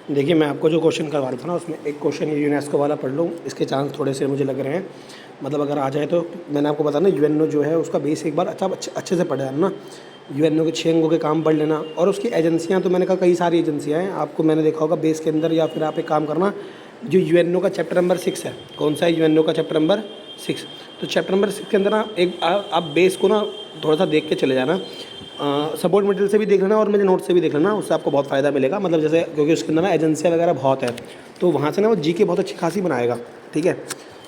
देखिए, मैं आपको जो क्वेश्चन करवा रहा था ना, उसमें एक क्वेश्चन ये यूनेस्को वाला पढ़ लूँ, इसके चांस थोड़े से मुझे लग रहे हैं। मतलब अगर आ जाए तो मैंने आपको बताया ना, यूएनओ जो है उसका बेस एक बार अच्छे से पढ़ा है ना। यूएनओ के 6 अंगों के काम पढ़ लेना, और उसकी एजेंसियाँ तो मैंने कहा कई सारी एजेंसियाँ हैं, आपको मैंने देखा होगा बेस के अंदर। या फिर आप एक काम करना, जो यूएनओ का चैप्टर नंबर 6 है, कौन सा है यूएनओ का चैप्टर नंबर 6, तो चैप्टर नंबर 6 के अंदर ना एक आप बेस को ना थोड़ा सा देख के चले जाना। सपोर्ट मटेरियल से भी देख लेना और मेरे नोट से भी देख लेना, उससे आपको बहुत फ़ायदा मिलेगा। मतलब जैसे क्योंकि उसके अंदर ना एजेंसियाँ वगैरह बहुत है, तो वहाँ से ना वो जीके बहुत अच्छी खासी बनाएगा। ठीक है,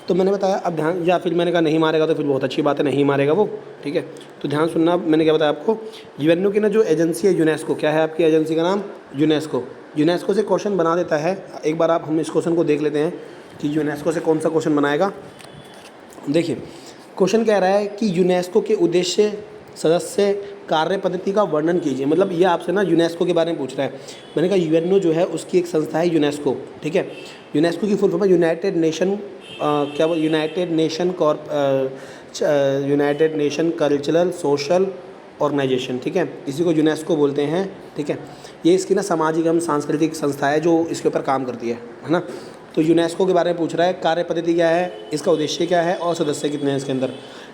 तो मैंने बताया अब ध्यान, या फिर मैंने कहा नहीं मारेगा तो फिर बहुत अच्छी बात है, नहीं मारेगा वो। ठीक है, तो ध्यान सुनना, मैंने क्या बताया आपको, यूएनओ की ना जो एजेंसी है यूनेस्को, क्या है आपकी एजेंसी का नाम? यूनेस्को। यूनेस्को से क्वेश्चन बना देता है। एक बार आप हम इस क्वेश्चन को देख लेते हैं कि यूनेस्को से कौन सा क्वेश्चन बनाएगा। देखिए, क्वेश्चन कह रहा है कि यूनेस्को के उद्देश्य, सदस्य, कार्य पद्धति का वर्णन कीजिए। मतलब ये आपसे ना यूनेस्को के बारे में पूछ रहा है। मैंने कहा यूएनओ जो है उसकी एक संस्था है यूनेस्को। ठीक है, यूनेस्को की फुल फॉर्म है यूनाइटेड नेशन, क्या वो united nation cultural social organisation. ठीक है, इसी को यूनेस्को बोलते हैं। ठीक है, ये इसकी ना सामाजिक एवं सांस्कृतिक संस्था है जो इसके ऊपर काम करती है ना। तो यूनेस्को के बारे में पूछ रहा है, कार्य पद्धति क्या है, इसका उद्देश्य क्या है, और सदस्य कितने हैं इसके अंदर।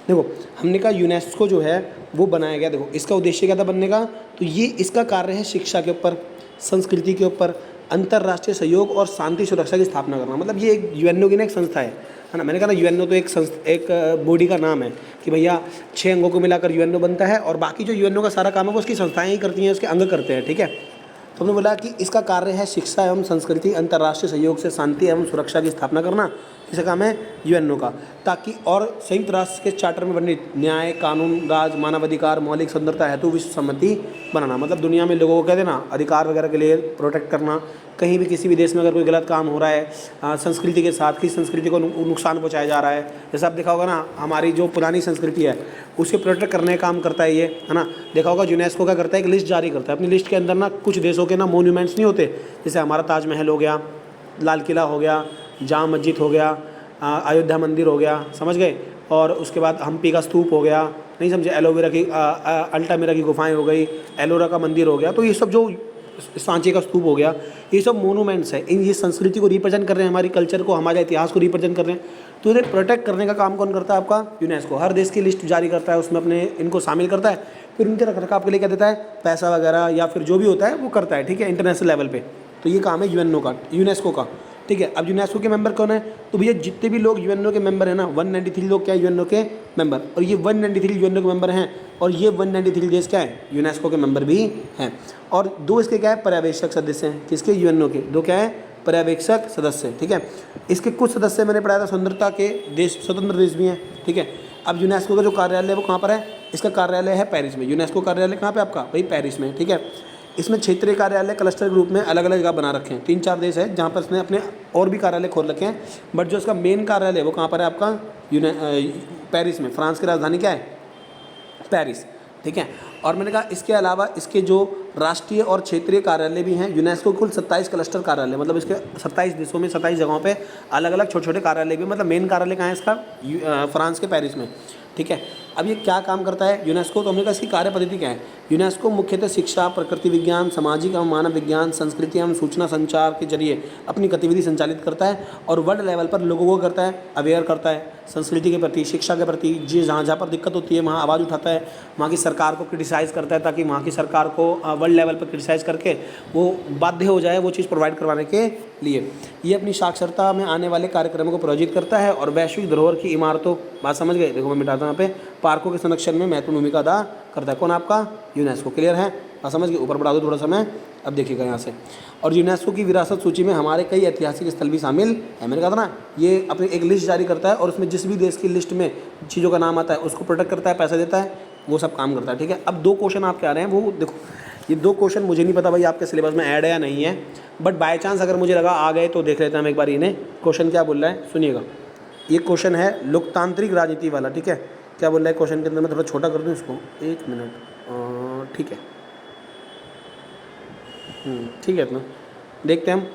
देखो, हमने कहा यूनेस्को जो है वो बनाया गया। देखो, इसका उद्देश्य क्या था बनने का, तो ये इसका कार्य है शिक्षा के ऊपर, संस्कृति के ऊपर, अंतर्राष्ट्रीय सहयोग और शांति सुरक्षा की स्थापना करना। मतलब ये एक यूएनओ की ना एक संस्था है ना। मैंने कहा ना यूएनओ तो एक बॉडी का नाम है कि भैया 6 अंगों को मिलाकर यूएनओ बनता है, और बाकी जो यूएनओ का सारा काम है वो उसकी संस्थाएं ही करती हैं, उसके अंग करते हैं। ठीक है, तो हमने बोला कि इसका कार्य है शिक्षा एवं संस्कृति, अंतर्राष्ट्रीय सहयोग से शांति एवं सुरक्षा की स्थापना करना। इसका काम है यूएनओ का, ताकि और संयुक्त राष्ट्र के चार्टर में वर्णित न्याय, कानून, राज, मानवाधिकार, मौलिक स्वतंत्रता हेतु विश्व सम्मति बनाना। मतलब दुनिया में लोगों को कहते ना अधिकार वगैरह के लिए प्रोटेक्ट करना। कहीं भी किसी भी देश में अगर कोई गलत काम हो रहा है, संस्कृति के साथ किसी संस्कृति को नुकसान पहुँचाया जा रहा है, जैसे आप देखा होगा ना, हमारी जो पुरानी संस्कृति है उसे प्रोटेक्ट करने का काम करता है ये, है ना। देखा होगा यूनेस्को क्या करता है, एक लिस्ट जारी करता है। अपनी लिस्ट के अंदर ना कुछ देशों के ना मोन्यूमेंट्स नहीं होते, जैसे हमारा ताजमहल हो गया, लाल किला हो गया, जामा मस्जिद हो गया, अयोध्या मंदिर हो गया, समझ गए, और उसके बाद हम्पी का स्तूप हो गया, नहीं समझे, एलोवेरा की अल्टामिरा की गुफाएं हो गई, एलोरा का मंदिर हो गया। तो ये सब जो सांची का स्तूप हो गया, ये सब मोनूमेंट्स हैं। इन ये संस्कृति को रिप्रेजेंट कर रहे हैं, हमारी कल्चर को, हमारे इतिहास को रिप्रेजेंट कर रहे हैं। तो इन्हें प्रोटेक्ट करने का काम कौन करता है? आपका यूनेस्को। हर देश की लिस्ट जारी करता है, उसमें अपने इनको शामिल करता है, फिर उनके रखरखाव के लिए क्या देता है, पैसा वगैरह या फिर जो भी होता है वो करता है। ठीक है, इंटरनेशनल लेवल पे। तो ये काम है यूएनओ का, यूनेस्को का। ठीक है, अब यूनेस्को के मेंबर कौन है? तो भैया जितने भी लोग यूएनओ के मेंबर हैं ना, 193 लोग क्या है यूएनओ के मेंबर, और ये 193 यूएनओ के मेंबर हैं, और ये 193 देश क्या है, यूनेस्को के मेंबर भी हैं। और 2 इसके क्या है, पर्यवेक्षक सदस्य हैं। किसके? यूएनओ के। 2 क्या है, पर्यवेक्षक सदस्य। ठीक है, इसके कुछ सदस्य मैंने पढ़ाया था स्वतंत्रता के देश, स्वतंत्र देश भी हैं। ठीक है, अब यूनेस्को का जो कार्यालय है वो कहाँ पर है? इसका कार्यालय है पेरिस में। यूनेस्को कार्यालय कहाँ पे आपका? भाई पेरिस में। ठीक है, इसमें क्षेत्रीय कार्यालय क्लस्टर ग्रुप में अलग अलग जगह बना रखे हैं। 3-4 देश है जहाँ पर इसने अपने और भी कार्यालय खोल रखे हैं, बट जो इसका मेन कार्यालय है वो कहाँ पर है आपका? पेरिस में। फ्रांस की राजधानी क्या है? पेरिस। ठीक है, और मैंने कहा इसके अलावा इसके जो राष्ट्रीय और क्षेत्रीय कार्यालय भी हैं, यूनेस्को कुल 27 क्लस्टर कार्यालय, मतलब इसके 27 देशों में 27 जगहों पे अलग अलग छोटे छोटे कार्यालय भी। मतलब मेन कार्यालय कहाँ है इसका? फ्रांस के पेरिस में। ठीक है, अब ये क्या काम करता है यूनेस्को? तो हमने कहा इसकी कार्य पद्धति क्या है। यूनेस्को मुख्यतः शिक्षा, प्रकृति विज्ञान, सामाजिक एवं मानव विज्ञान, संस्कृति एवं सूचना संचार के जरिए अपनी गतिविधि संचालित करता है, और वर्ल्ड लेवल पर लोगों को करता है अवेयर करता है संस्कृति के प्रति, शिक्षा के प्रति। जी जहाँ जहाँ पर दिक्कत होती है वहाँ आवाज़ उठाता है, वहाँ की सरकार को क्रिटिसाइज़ करता है, ताकि वहाँ की सरकार को वर्ल्ड लेवल पर क्रिटिसाइज़ करके वो बाध्य हो जाए वो चीज़ प्रोवाइड करवाने के लिए। ये अपनी साक्षरता में आने वाले कार्यक्रमों को प्रायोजित करता है, और वैश्विक धरोहर की इमारतों, बात समझ गए, देखो मैं मिटाता हूँ यहाँ पे, पार्कों के संरक्षण में महत्वपूर्ण भूमिका अदा करता है। कौन? आपका यूनेस्को। क्लियर है? बात समझ गए? ऊपर बढ़ा दो थोड़ा सा मैं, अब देखिएगा यहाँ से। और यूनेस्को की विरासत सूची में हमारे कई ऐतिहासिक स्थल भी शामिल है। मैंने कहा था ना, ये अपनी एक लिस्ट जारी करता है, और उसमें जिस भी देश की लिस्ट में चीज़ों का नाम आता है उसको प्रोटेक्ट करता है, पैसा देता है, वो सब काम करता है। ठीक है, अब 2 क्वेश्चन आपके आ रहे हैं, वो देखो ये 2 क्वेश्चन मुझे नहीं पता भाई आपके सिलेबस में ऐड है या नहीं है, बट बाय चांस अगर मुझे लगा आ गए तो देख लेते हैं हम एक बार इन्हें। क्वेश्चन क्या बोल रहा है सुनिएगा। ये क्वेश्चन है लोकतांत्रिक राजनीति वाला। ठीक है, क्या बोल रहा है क्वेश्चन के अंदर, मैं थोड़ा छोटा कर दूँ इसको, 1 मिनट। ठीक है, ठीक है, इतना देखते हैं हम।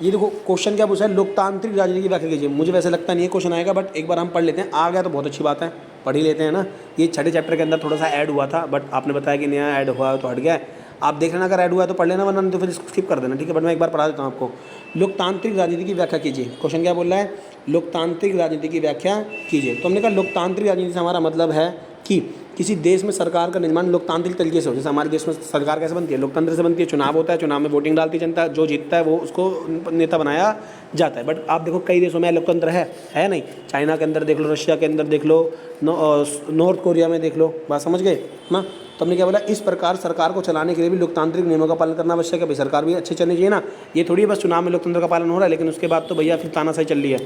ये देखो क्वेश्चन क्या पूछा है, लोकतांत्रिक राजनीति की व्याख्या कीजिए। मुझे वैसे लगता नहीं है क्वेश्चन आएगा, बट एक बार हम पढ़ लेते हैं। आ गया तो बहुत अच्छी बात है, पढ़ ही लेते हैं ना। ये 6ठे चैप्टर के अंदर थोड़ा सा ऐड हुआ था, बट आपने बताया कि नया ऐड हुआ तो हट गया है। आप देख लेना, अगर ऐड हुआ है तो पढ़ लेना, वरना नहीं तो फिर स्किप कर देना, ठीक है। बट मैं एक बार पढ़ा देता हूँ आपको। लोकतांत्रिक राजनीति की व्याख्या कीजिए। क्वेश्चन क्या बोल रहा है? लोकतांत्रिक राजनीति की व्याख्या कीजिए। तो हमने कहा लोकतांत्रिक राजनीति से हमारा मतलब है कि किसी देश में सरकार का निर्माण लोकतांत्रिक तरीके से हो। जैसे हमारे देश में सरकार कैसे बनती है? लोकतंत्र से बनती है। चुनाव होता है, चुनाव में वोटिंग डालती है जनता, जो जीतता है वो उसको नेता बनाया जाता है। बट आप देखो कई देशों में लोकतंत्र है नहीं। चाइना के अंदर देख लो, रशिया के अंदर देख लो, नॉर्थ कोरिया में देख लो, बात समझ गए ना। तो हमने क्या बोला, इस प्रकार सरकार को चलाने के लिए भी लोकतांत्रिक नियमों का पालन करना आवश्यक है। भाई सरकार भी अच्छी चलनी चाहिए ना। ये थोड़ी बस चुनाव में लोकतंत्र का पालन हो रहा है, लेकिन उसके बाद तो भैया फिर तानाशाही चल रही है।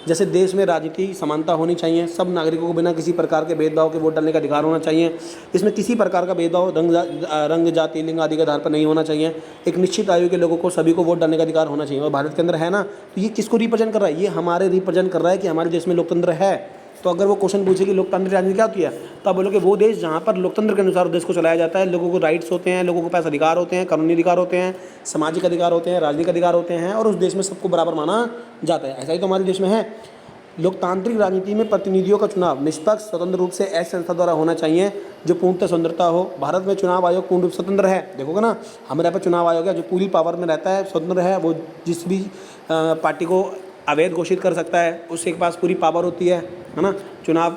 जैसे देश में राजनीति समानता होनी चाहिए, सब नागरिकों को बिना किसी प्रकार के भेदभाव के वोट डालने का अधिकार होना चाहिए। इसमें किसी प्रकार का भेदभाव रंग, जाति, लिंग आदि के आधार पर नहीं होना चाहिए। एक निश्चित आयु के लोगों को सभी को वोट डालने का अधिकार होना चाहिए। और भारत के अंदर है ना, तो ये किसको रिप्रेजेंट कर रहा है? ये हमारे रिप्रेजेंट कर रहा है कि हमारे देश में लोकतंत्र है। तो अगर वो क्वेश्चन पूछे कि लोकतांत्रिक राजनीति क्या होती है, तो आप बोलोगे वो देश जहाँ पर लोकतंत्र के अनुसार देश को चलाया जाता है, लोगों को राइट्स होते हैं, लोगों के पास अधिकार होते हैं, कानूनी अधिकार होते हैं, सामाजिक अधिकार होते हैं, राजनीतिक अधिकार होते हैं, और उस देश में सबको बराबर माना जाता है। ऐसा ही तो हमारे देश में है। लोकतांत्रिक राजनीति में प्रतिनिधियों का चुनाव निष्पक्ष स्वतंत्र रूप से ऐसी संस्था द्वारा होना चाहिए जो पूर्णतः स्वतंत्रता हो। भारत में चुनाव आयोग पूर्ण रूप स्वतंत्र है। देखोगे ना, हमारे यहाँ पर चुनाव आयोग है जो पूरी पावर में रहता है, स्वतंत्र है। वो जिस भी पार्टी को अवैध घोषित कर सकता है, उसके पास पूरी पावर होती है ना। चुनाव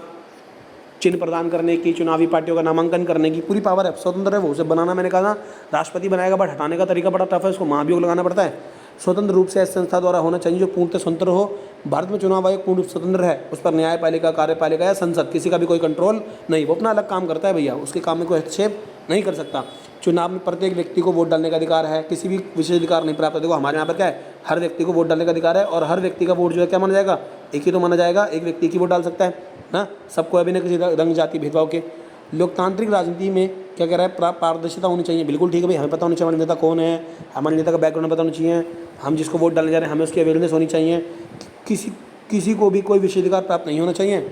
चिन्ह प्रदान करने की, चुनावी पार्टियों का नामांकन करने की पूरी पावर है, स्वतंत्र है वो। उसे बनाना, मैंने कहा ना, राष्ट्रपति बनाएगा, बट हटाने का तरीका बड़ा टफ है, उसको महाभियोग लगाना पड़ता है। स्वतंत्र रूप से ऐसी संस्था द्वारा होना चाहिए जो पूर्णतः स्वतंत्र हो। भारत में चुनाव आयोग पूर्ण रूप स्वतंत्र है। उस पर न्यायपालिका, कार्यपालिका या संसद किसी का भी कोई कंट्रोल नहीं। वो अपना अलग काम करता है भैया, उसके काम में कोई हस्तक्षेप नहीं कर सकता। चुनाव में प्रत्येक व्यक्ति को वोट डालने का अधिकार है, किसी भी विशेष अधिकार नहीं प्राप्त है। देखो हमारे यहाँ पर क्या है, हर व्यक्ति को वोट डालने का अधिकार है, और हर व्यक्ति का वोट जो है क्या माना जाएगा? एक ही तो माना जाएगा, एक व्यक्ति की वोट डाल सकता है ना। सबको अभी न किसी रंग, जाति, भेदभाव के। लोकतांत्रिक राजनीति में क्या कह रहा है? पारदर्शिता होनी चाहिए। बिल्कुल ठीक है भाई, हमें पता होना चाहिए हमारे नेता कौन है, हमारे नेता का बैकग्राउंड पता होना चाहिए, हम जिसको वोट डालने जा रहे हैं हमें उसकी अवेयरनेस होनी चाहिए। किसी को भी कोई विशेषाधिकार प्राप्त नहीं होना चाहिए।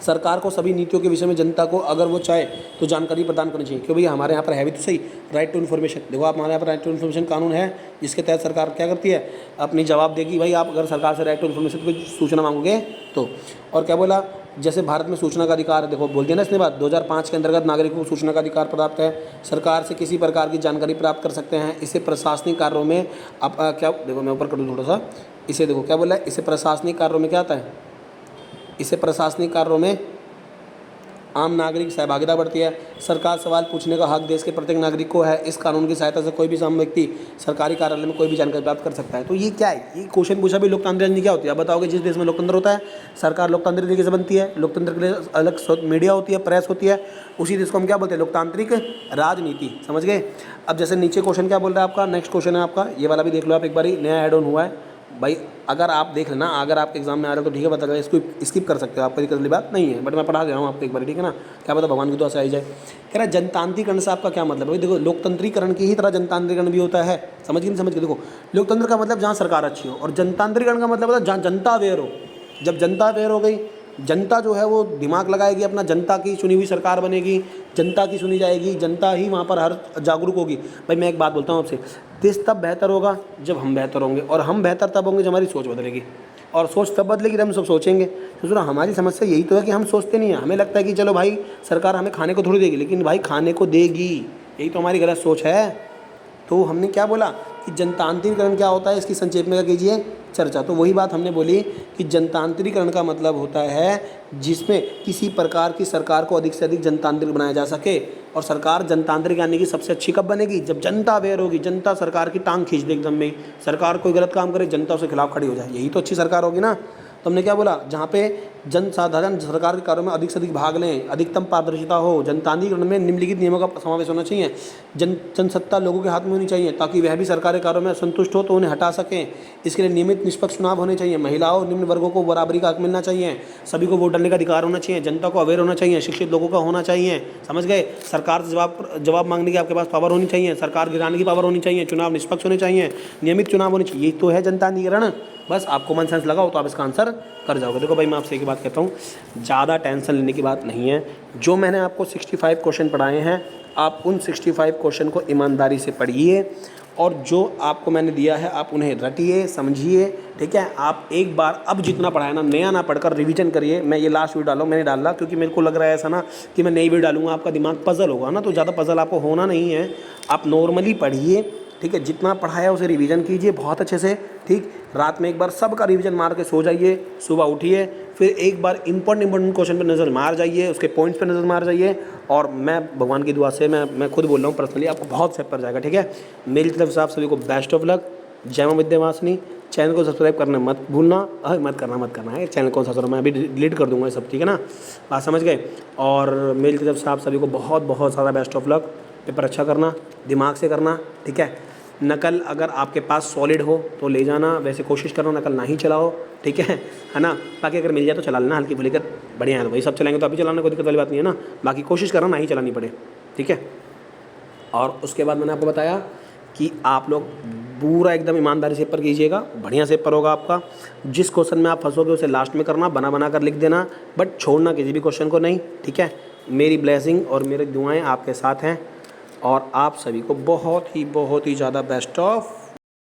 सरकार को सभी नीतियों के विषय में जनता को अगर वो चाहे तो जानकारी प्रदान करनी चाहिए। क्यों भैया, हमारे यहाँ पर है भी तो सही राइट टू इन्फॉर्मेशन। देखो आप, हमारे यहाँ पर राइट टू इन्फॉर्मेशन कानून है, जिसके तहत सरकार क्या करती है, अपनी जवाब देगी। भाई आप अगर सरकार से राइट टू इन्फॉर्मेशन की सूचना मांगोगे तो। और क्या बोला, जैसे भारत में सूचना का अधिकार है, देखो बोल दिया ना इसने बात, 2005 के अंतर्गत नागरिकों को सूचना का अधिकार प्राप्त है। सरकार से किसी प्रकार की जानकारी प्राप्त कर सकते हैं। इसे प्रशासनिक कार्यों में आप क्या, देखो मैं ऊपर कर दूँ थोड़ा सा, इसे देखो क्या बोला है, इसे प्रशासनिक कार्यों में क्या आता है? इसे प्रशासनिक कार्यों में आम नागरिक सहभागिता बढ़ती है। सरकार सवाल पूछने का हक देश के प्रत्येक नागरिक को है। इस कानून की सहायता से कोई भी आम व्यक्ति सरकारी कार्यालय में कोई भी जानकारी प्राप्त कर सकता है। तो ये क्या है? ये क्वेश्चन पूछा भी, लोकतांत्रिक राजनीति क्या होती है? आप बताओगे, जिस देश में लोकतंत्र होता है, सरकार लोकतांत्रिक तरीके से बनती है, लोकतंत्र के लिए अलग मीडिया होती है, प्रेस होती है, उसी देश को हम क्या बोलते हैं? लोकतांत्रिक राजनीति। समझ गए? अब जैसे नीचे क्वेश्चन क्या बोल रहा है आपका, नेक्स्ट क्वेश्चन है आपका, ये वाला भी देख लो आप एक बार, नया ऐड ऑन हुआ है भाई। अगर आप देख लेना, अगर आपके एग्जाम में आ रहा है तो ठीक है, बता देगा, इसको स्किप कर सकते हो, आपको दिक्कत वाली बात नहीं है, बट मैं पढ़ा दे रहा हूँ आपको एक बार, ठीक है ना। क्या पता भगवान की दुआ से आई जाए। कह रहा है जनतांत्रिकरण से आपका क्या मतलब है? देखो लोकतंत्रीकरण की ही तरह जनतांत्रिकरण भी होता है। समझ के नहीं समझ के? देखो लोकतंत्र का मतलब जहाँ सरकार अच्छी हो, और जनतांत्रिकरण का मतलब होता है जहाँ जनता अवेयर हो। जब जनता अवेयर हो गई, जनता जो है वो दिमाग लगाएगी अपना, जनता की चुनी हुई सरकार बनेगी, जनता की सुनी जाएगी, जनता ही वहाँ पर हर जागरूक होगी। भाई मैं एक बात बोलता हूँ आपसे, देश तब बेहतर होगा जब हम बेहतर होंगे, और हम बेहतर तब होंगे जब हमारी सोच बदलेगी, और सोच तब बदलेगी जब हम सब सोचेंगे। तो सुना, हमारी समस्या यही तो है कि हम सोचते नहीं हैं। हमें लगता है कि चलो भाई सरकार हमें खाने को थोड़ी देगी, लेकिन भाई खाने को देगी, यही तो हमारी गलत सोच है। तो हमने क्या बोला कि जनतांत्रिकरण क्या होता है, इसकी संक्षेप में क्या कीजिए चर्चा। तो वही बात हमने बोली कि जनतांत्रिकरण का मतलब होता है जिसमें किसी प्रकार की सरकार को अधिक से अधिक जनतांत्रिक बनाया जा सके। और सरकार जनतांत्रिक यानी कि सबसे अच्छी कब बनेगी? जब जनता अवेयर होगी, जनता सरकार की टांग खींच दे एकदम में, सरकार कोई गलत काम करे जनता उसके खिलाफ खड़ी हो जाए, यही तो अच्छी सरकार होगी ना। तो हमने क्या बोला, जहाँ पे जनसाधारण सरकार के कार्यों में अधिक से अधिक भाग लें, अधिकतम पारदर्शिता हो, जनतांत्रिकरण में निम्नलिखित नियमों का समावेश होना चाहिए। जनसत्ता लोगों के हाथ में होनी चाहिए ताकि वह भी सरकारी कार्यों में संतुष्ट हो तो उन्हें हटा सकें। इसके लिए नियमित निष्पक्ष चुनाव होने चाहिए। महिलाओं और निम्न वर्गों को बराबरी का हक मिलना चाहिए। सभी को वोट डालने का अधिकार होना चाहिए। जनता को अवेयर होना चाहिए। शिक्षित लोगों का होना चाहिए। समझ गए? सरकार से जवाब मांगने की आपके पास पावर होनी चाहिए। सरकार गिराने की पावर होनी चाहिए। चुनाव निष्पक्ष होने चाहिए। नियमित चुनाव होने चाहिए। यही तो है जनतांत्रिकरण। बस आपको कॉमन सेंस लगाओ तो आप इसका आंसर कर जाओगे। देखो भाई, मैं आपसे एक बात कहता हूँ, ज़्यादा टेंशन लेने की बात नहीं है। जो मैंने आपको 65 क्वेश्चन पढ़ाए हैं, आप उन 65 क्वेश्चन को ईमानदारी से पढ़िए और जो आपको मैंने दिया है आप उन्हें रटिए, समझिए, ठीक है। आप एक बार अब जितना पढ़ा है ना, नया ना पढ़कर रिवीजन करिए। मैं ये लास्ट वीडियो डाला, मैंने डाला क्योंकि मेरे को लग रहा है ऐसा ना कि मैं नई वीडियो डालूंगा आपका दिमाग पजल होगा ना, तो ज़्यादा पजल आपको होना नहीं है। आप नॉर्मली पढ़िए, ठीक है। जितना पढ़ाया उसे रिवीजन कीजिए बहुत अच्छे से, ठीक। रात में एक बार सबका रिवीजन मार के सो जाइए, सुबह उठिए, फिर एक बार इंपॉर्टेंट क्वेश्चन पर नज़र मार जाइए, उसके पॉइंट्स पर नज़र मार जाइए। और मैं भगवान की दुआ से मैं खुद बोल रहा हूँ पर्सनली, आपको बहुत सेट पर जाएगा, ठीक है। मेरी तरफ से आप सभी को बेस्ट ऑफ लक। जय मां विद्यावासिनी। चैनल को सब्सक्राइब करना मत भूलना, मत करना है चैनल को सब्सक्राइब, मैं अभी डिलीट कर दूंगा ये सब, ठीक है ना, बात समझ गए। और मेरी तरफ से आप सभी को बहुत बहुत ज़्यादा बेस्ट ऑफ लक। पेपर अच्छा करना, दिमाग से करना, ठीक है। नकल अगर आपके पास सॉलिड हो तो ले जाना, वैसे कोशिश करना नकल ना ही चलाओ, ठीक है ना। बाकी अगर मिल जाए तो चला लेना, हल्की फुल्की कर, बढ़िया है तो भाई सब चलाएंगे तो अभी चलाना, कोई दिक्कत वाली बात नहीं है ना। बाकी कोशिश करना ना ही चलानी पड़े, ठीक है। और उसके बाद मैंने आपको बताया कि आप लोग पूरा एकदम ईमानदारी से पेपर कीजिएगा, बढ़िया से पेपर होगा आपका। जिस क्वेश्चन में आप फंसोगे उसे लास्ट में करना, बना कर लिख देना, बट छोड़ना किसी भी क्वेश्चन को नहीं, ठीक है। मेरी ब्लेसिंग और मेरी दुआएं आपके साथ हैं और आप सभी को बहुत ही ज़्यादा बेस्ट ऑफ